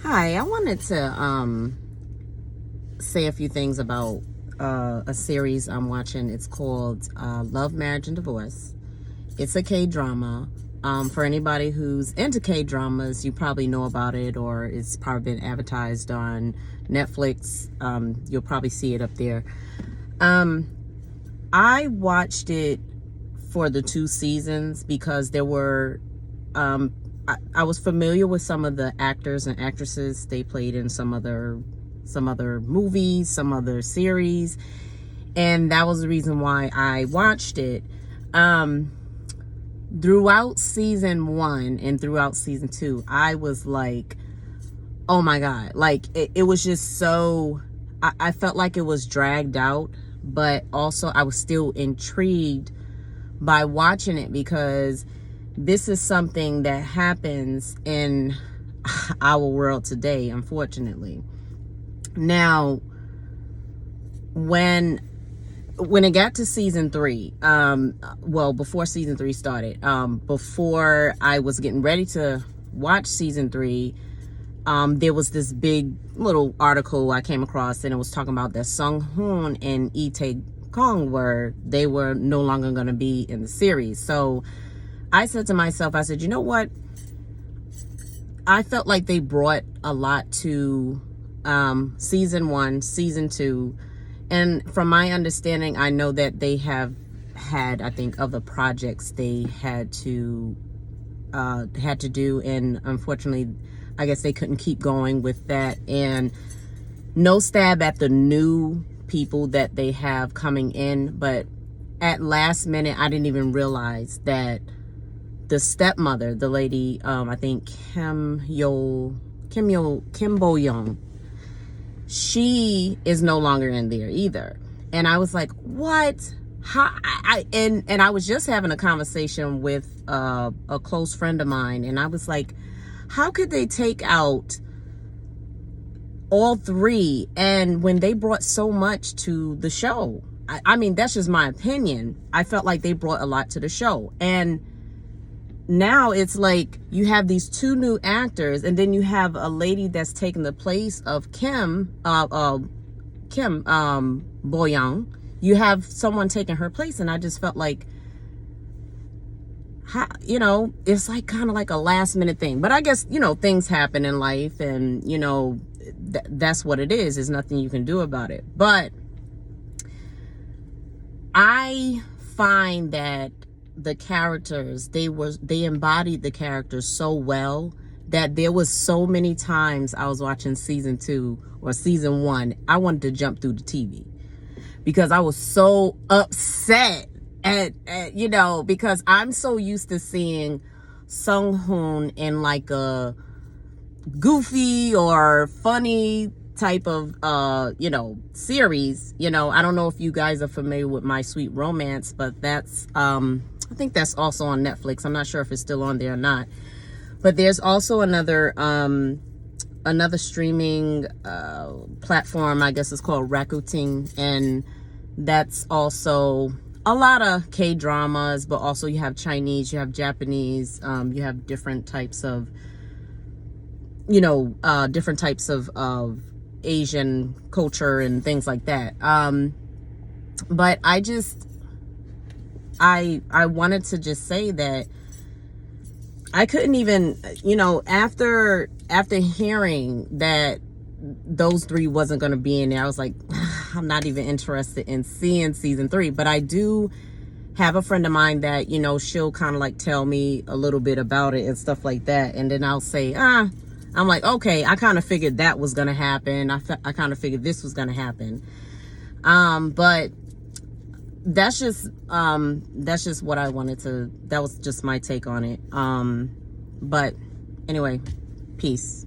Hi, I wanted to say a few things about a series I'm watching. It's called Love, Marriage, and Divorce. It's a K-drama. For anybody who's into K-dramas, you probably know about it, or it's probably been advertised on Netflix. You'll probably see it up there. I watched it for the 2 seasons because there were I was familiar with some of the actors and actresses. They played in some other movies, some other series, and that was the reason why I watched it. Throughout season 1 and throughout season 2, I was like, oh my god, like it was just so I felt like it was dragged out, but also I was still intrigued by watching it because this is something that happens in our world today, unfortunately. Now, when it got to season 3, before season 3 started, before I was getting ready to watch season 3, there was this big little article I came across, and it was talking about that Sung Hoon and Lee Tae Kong they were no longer going to be in the series. So I said to myself, I said, you know what? I felt like they brought a lot to season 1, season 2. And from my understanding, I know that they have had, I think, other projects they had to do. And unfortunately, I guess they couldn't keep going with that. And no stab at the new people that they have coming in. But at last minute, I didn't even realize that the stepmother, the lady, I think Kim Bo Young, she is no longer in there either. And I was like, what? How? And I was just having a conversation with a close friend of mine, and I was like, how could they take out all 3? And when they brought so much to the show, I mean, that's just my opinion. I felt like they brought a lot to the show. And now it's like you have these 2 new actors, and then you have a lady that's taking the place of Kim Bo Young. You have someone taking her place, and I just felt like, it's like kind of like a last minute thing. But I guess, things happen in life, and, that's what it is. There's nothing you can do about it. But I find that the characters, they embodied the characters so well that there was so many times I was watching season 2 or season 1, I wanted to jump through the TV because I was so upset at because I'm so used to seeing Sung Hoon in like a goofy or funny type of series. I don't know if you guys are familiar with My Sweet Romance, but that's I think that's also on Netflix. I'm not sure if it's still on there or not. But there's also another streaming platform, I guess it's called Rakuten, and that's also a lot of K-dramas, but also you have Chinese, you have Japanese, you have different types of Asian culture and things like that. But I wanted to just say that I couldn't even, after hearing that those 3 wasn't going to be in there, I was like, I'm not even interested in seeing season 3. But I do have a friend of mine that, she'll kind of like tell me a little bit about it and stuff like that. And then I'll say, I'm like, okay, I kind of figured that was going to happen. I kind of figured this was going to happen. But that's just what I wanted to, that was just my take on it. But anyway, peace.